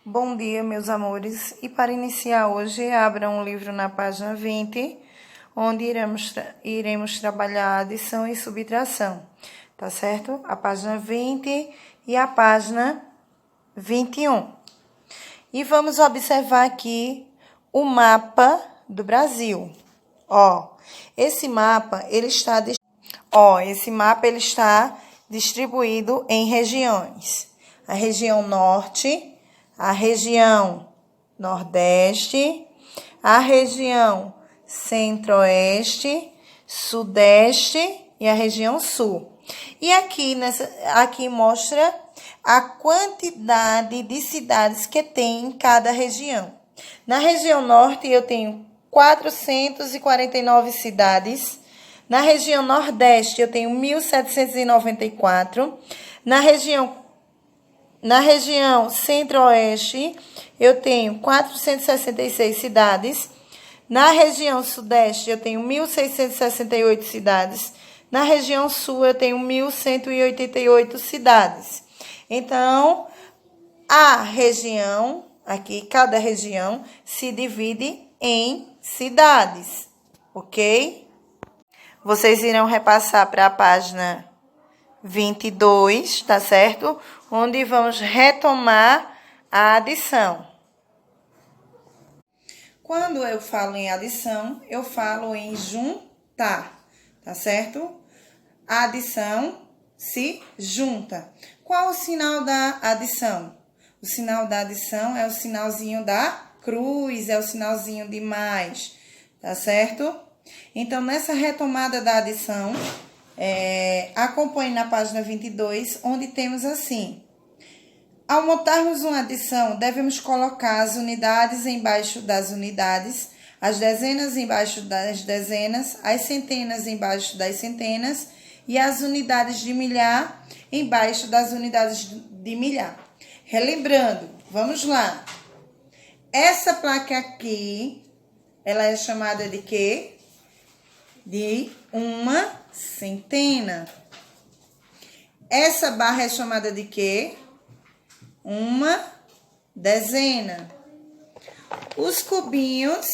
Bom dia, meus amores. E para iniciar hoje, abra um livro na página 20, onde iremos trabalhar adição e subtração, tá certo? A página 20 e a página 21. E vamos observar aqui o mapa do Brasil. Esse mapa ele está distribuído em regiões. A região norte, a região nordeste, a região centro-oeste, sudeste e a região sul. E aqui mostra a quantidade de cidades que tem em cada região. Na região norte eu tenho 449 cidades. Na região nordeste eu tenho 1.794. Na região centro-oeste, eu tenho 466 cidades. Na região sudeste, eu tenho 1.668 cidades. Na região sul, eu tenho 1.188 cidades. Então, cada região se divide em cidades, ok? Vocês irão repassar para a página 22, tá certo? Onde vamos retomar a adição. Quando eu falo em adição, eu falo em juntar, tá certo? A adição se junta. Qual o sinal da adição? O sinal da adição é o sinalzinho da cruz, é o sinalzinho de mais, tá certo? Então, nessa retomada da adição, acompanhe na página 22, onde temos assim: ao montarmos uma adição, devemos colocar as unidades embaixo das unidades, as dezenas embaixo das dezenas, as centenas embaixo das centenas e as unidades de milhar embaixo das unidades de milhar. Relembrando, vamos lá. Essa placa aqui, ela é chamada de quê? De uma centena. Essa barra é chamada de quê? Uma dezena. Os cubinhos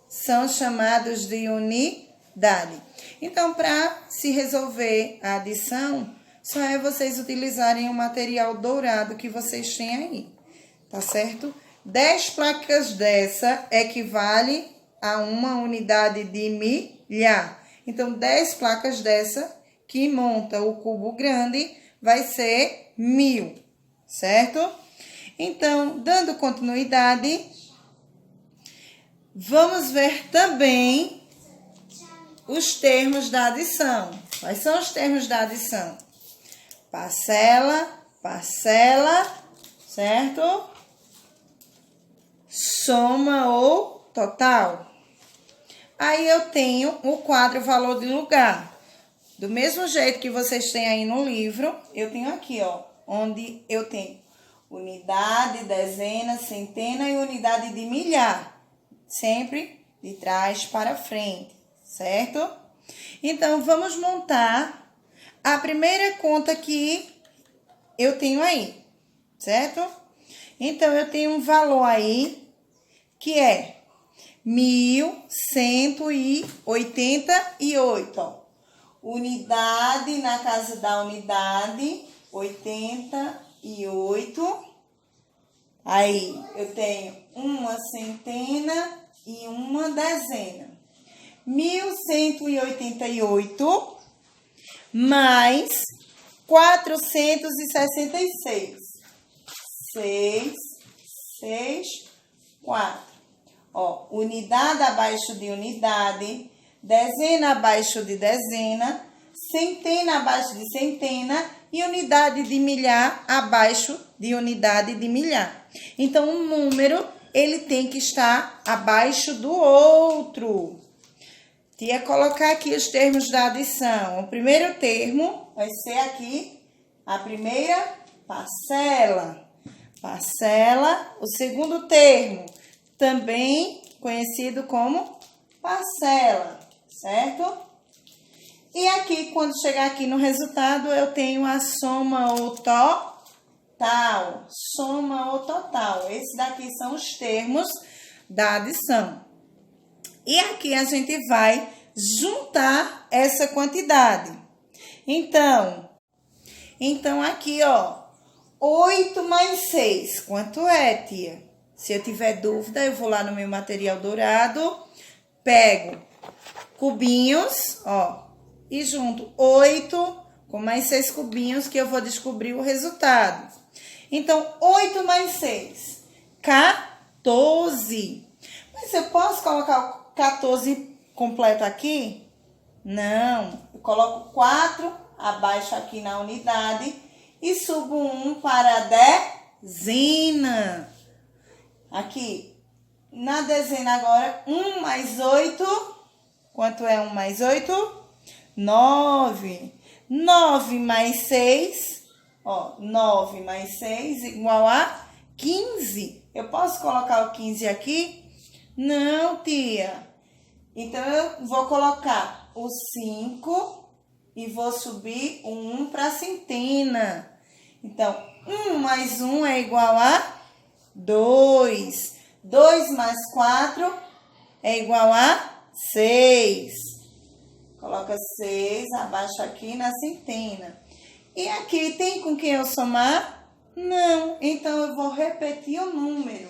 são chamados de unidade. Então, para se resolver a adição, só é vocês utilizarem o material dourado que vocês têm aí, tá certo? 10 placas dessa equivale a uma unidade de milhar. Então, 10 placas dessa que monta o cubo grande vai ser 1000, certo? Então, dando continuidade, vamos ver também os termos da adição. Quais são os termos da adição? Parcela, certo? Soma ou total. Aí eu tenho o quadro valor de lugar. Do mesmo jeito que vocês têm aí no livro, eu tenho aqui, onde eu tenho unidade, dezena, centena e unidade de milhar. Sempre de trás para frente, certo? Então, vamos montar a primeira conta que eu tenho aí, certo? Então, eu tenho um valor aí que é 1.188, unidade na casa da unidade, 88. Aí, eu tenho uma centena e uma dezena. 1.188 mais 466. 4. Unidade abaixo de unidade, dezena abaixo de dezena, centena abaixo de centena e unidade de milhar abaixo de unidade de milhar. Então, um número, ele tem que estar abaixo do outro. Ia colocar aqui os termos da adição. O primeiro termo vai ser aqui a primeira parcela. O segundo termo, também conhecido como parcela, certo? E aqui, quando chegar aqui no resultado, eu tenho a soma ou total. total. Soma ou total. Esses daqui são os termos da adição. E aqui a gente vai juntar essa quantidade. Então aqui, ó, 8 mais 6. Quanto é, tia? Se eu tiver dúvida, eu vou lá no meu material dourado, pego cubinhos, ó, e junto 8 com mais 6 cubinhos que eu vou descobrir o resultado. Então, 8 mais 6, 14. Mas eu posso colocar o 14 completo aqui? Não. Eu coloco 4 abaixo aqui na unidade e subo 1 para a dezena. Aqui, na dezena agora, 1 mais 8. Quanto é 1 mais 8? 9. 9 mais 6. Ó, 9 mais 6 igual a 15. Eu posso colocar o 15 aqui? Não, tia. Então, eu vou colocar o 5 e vou subir o 1 para a centena. Então, 1 mais 1 é igual a 2. 2 mais 4 é igual a 6. Coloca 6 abaixo aqui na centena. E aqui tem com quem eu somar? Não. Então, eu vou repetir o número.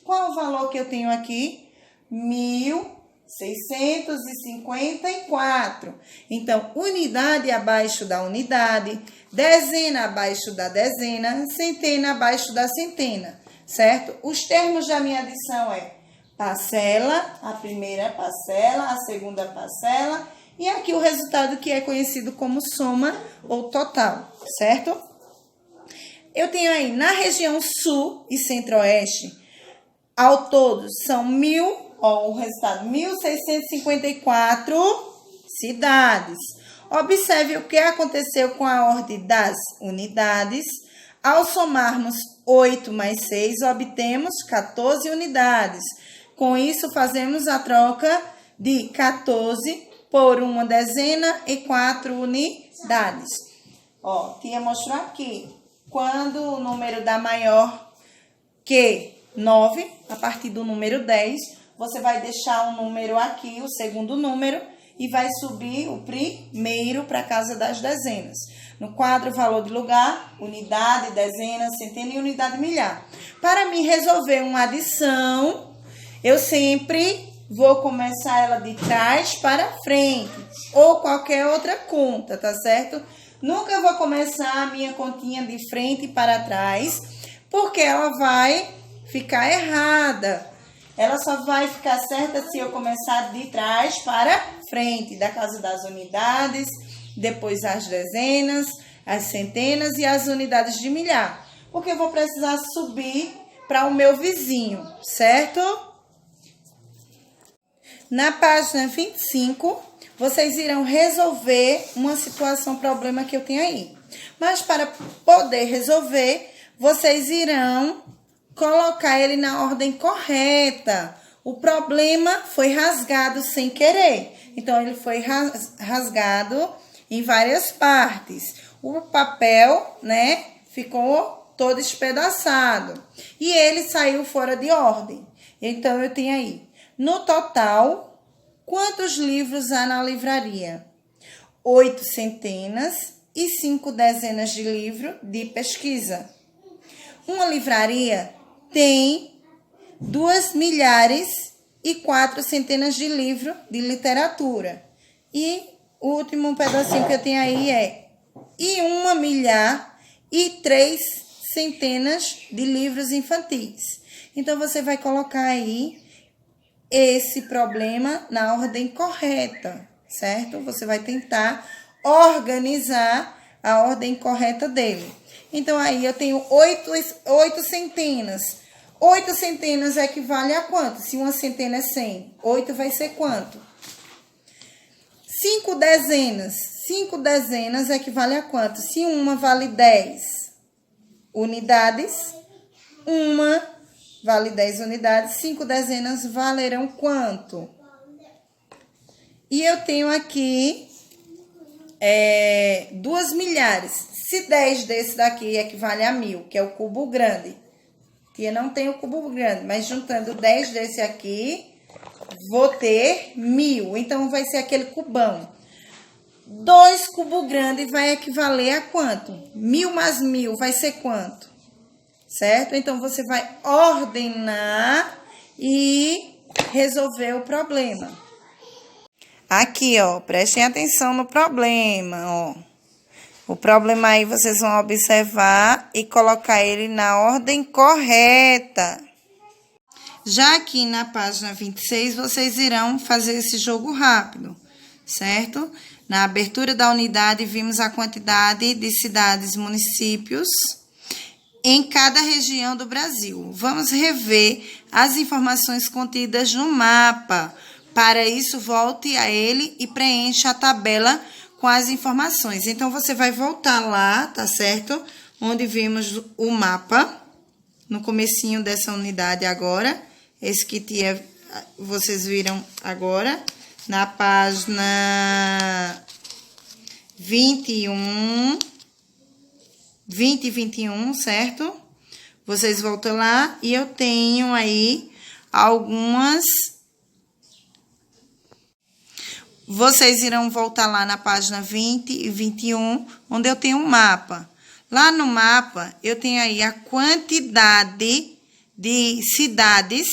Qual o valor que eu tenho aqui? 1.654. Então, unidade abaixo da unidade, dezena abaixo da dezena, centena abaixo da centena, certo? Os termos da minha adição é parcela, a primeira parcela, a segunda parcela, e aqui o resultado que é conhecido como soma ou total, certo? Eu tenho aí na região sul e centro-oeste, ao todo são o resultado, 1.654 cidades. Observe o que aconteceu com a ordem das unidades. Ao somarmos 8 mais 6, obtemos 14 unidades. Com isso, fazemos a troca de 14 por uma dezena e 4 unidades. Ó, tia mostrou aqui. Quando o número dá maior que 9, a partir do número 10, você vai deixar um número aqui, o segundo número, e vai subir o primeiro para a casa das dezenas. No quadro, valor de lugar, unidade, dezena, centena e unidade milhar. Para mim resolver uma adição, eu sempre vou começar ela de trás para frente, ou qualquer outra conta, tá certo? Nunca vou começar a minha continha de frente para trás, porque ela vai ficar errada. Ela só vai ficar certa se eu começar de trás para frente, da casa das unidades, depois as dezenas, as centenas e as unidades de milhar. Porque eu vou precisar subir para o meu vizinho, certo? Na página 25, vocês irão resolver uma situação, problema que eu tenho aí. Mas para poder resolver, vocês irão colocar ele na ordem correta. O problema foi rasgado sem querer. Então, ele foi rasgado em várias partes. O papel, né, ficou todo espedaçado. E ele saiu fora de ordem. Então, eu tenho aí, no total, quantos livros há na livraria? 8 centenas e 5 dezenas de livros de pesquisa. Uma livraria tem 2 milhares e 4 centenas de livros de literatura. E o último pedacinho que eu tenho aí é 1 milhar e 3 centenas de livros infantis. Então, você vai colocar aí esse problema na ordem correta, certo? Você vai tentar organizar a ordem correta dele. Então, aí eu tenho 8 centenas. 8 centenas equivale a quanto? Se uma centena é 100, 8 vai ser quanto? 5 dezenas. 5 dezenas equivale a quanto? Se uma vale 10 unidades, uma vale 10 unidades, 5 dezenas valerão quanto? E eu tenho aqui 2 milhares. Se 10 desse daqui equivale a 1000, que é o cubo grande. Tia não tem o cubo grande, mas juntando 10 desse aqui, vou ter 1000. Então, vai ser aquele cubão. 2 cubos grandes vai equivaler a quanto? 1000 mais 1000 vai ser quanto? Certo? Então, você vai ordenar e resolver o problema. Aqui, ó, prestem atenção no problema, ó. O problema aí vocês vão observar e colocar ele na ordem correta. Já aqui na página 26, vocês irão fazer esse jogo rápido, certo? Na abertura da unidade, vimos a quantidade de cidades e municípios em cada região do Brasil. Vamos rever as informações contidas no mapa. Para isso, volte a ele e preencha a tabela com as informações. Então, você vai voltar lá, tá certo? Onde vimos o mapa, no comecinho dessa unidade agora. Esse que vocês viram agora, na página 21, 20 e 21, certo? Vocês voltam lá e eu tenho aí algumas... Vocês irão voltar lá na página 20 e 21, onde eu tenho um mapa. Lá no mapa, eu tenho aí a quantidade de cidades,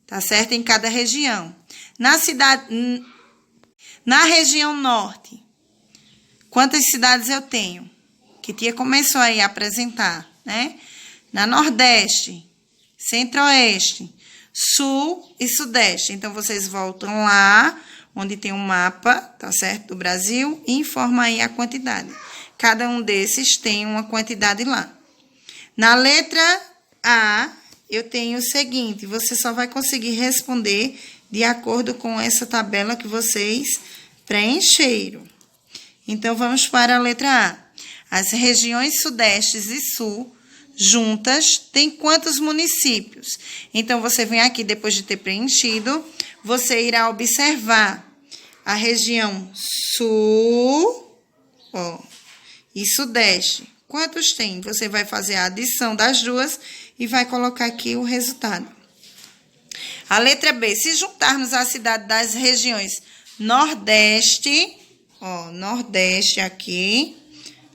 tá certo? Em cada região. Na região norte, quantas cidades eu tenho? Que tia começou aí a apresentar, né? Na nordeste, centro-oeste, sul e sudeste. Então, vocês voltam lá, onde tem um mapa, tá certo? Do Brasil, e informa aí a quantidade. Cada um desses tem uma quantidade lá. Na letra A, eu tenho o seguinte, você só vai conseguir responder de acordo com essa tabela que vocês preencheram. Então, vamos para a letra A. As regiões sudestes e sul, juntas, têm quantos municípios? Então, você vem aqui, depois de ter preenchido, você irá observar a região sul, ó, e sudeste. Quantos tem? Você vai fazer a adição das duas e vai colocar aqui o resultado. A letra B, se juntarmos a cidade das regiões nordeste, ó, nordeste aqui,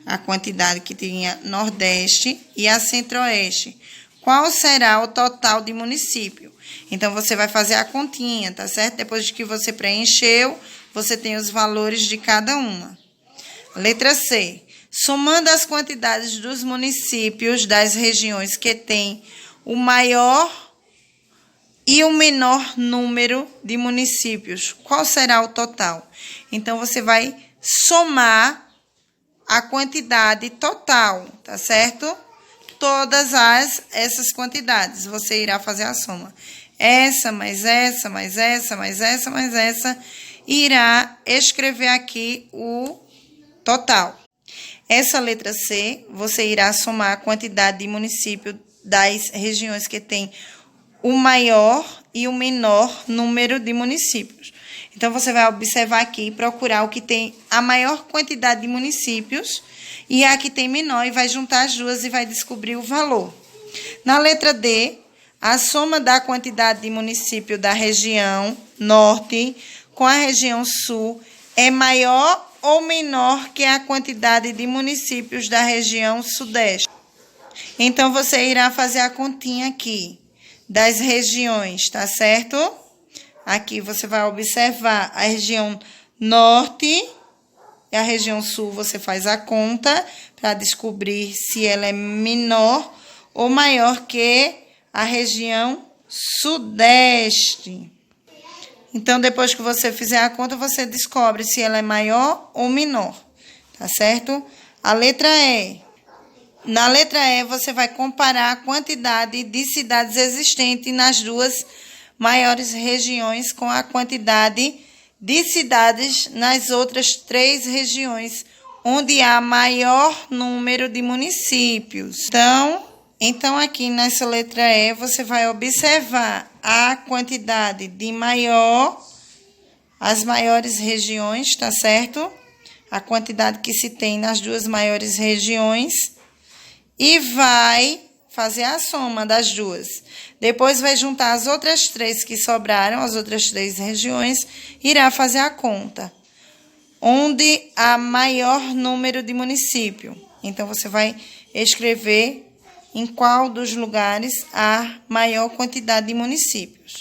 a quantidade que tinha nordeste e a centro-oeste, qual será o total de município? Então, você vai fazer a continha, tá certo? Depois de que você preencheu, você tem os valores de cada uma. Letra C. Somando as quantidades dos municípios das regiões que têm o maior e o menor número de municípios, qual será o total? Então, você vai somar a quantidade total, tá certo? Todas essas quantidades, você irá fazer a soma. Essa, mais essa, mais essa, mais essa, mais essa, irá escrever aqui o total. Essa letra C, você irá somar a quantidade de município das regiões que tem o maior e o menor número de municípios. Então, você vai observar aqui e procurar o que tem a maior quantidade de municípios e a que tem menor, e vai juntar as duas e vai descobrir o valor. Na letra D, a soma da quantidade de município da região norte com a região sul é maior ou menor que a quantidade de municípios da região sudeste. Então, você irá fazer a continha aqui das regiões, tá certo? Aqui você vai observar a região norte e a região sul, você faz a conta para descobrir se ela é menor ou maior que a região sudeste. Então, depois que você fizer a conta, você descobre se ela é maior ou menor, tá certo? A letra E. Na letra E, você vai comparar a quantidade de cidades existentes nas duas maiores regiões com a quantidade de cidades nas outras 3 regiões, onde há maior número de municípios. Então, aqui nessa letra E, você vai observar a quantidade de as maiores regiões, tá certo? a quantidade que se tem nas duas maiores regiões e vai fazer a soma das duas. Depois vai juntar as outras 3 que sobraram, as outras 3 regiões, irá fazer a conta, onde há maior número de município. Então, você vai escrever em qual dos lugares há maior quantidade de municípios.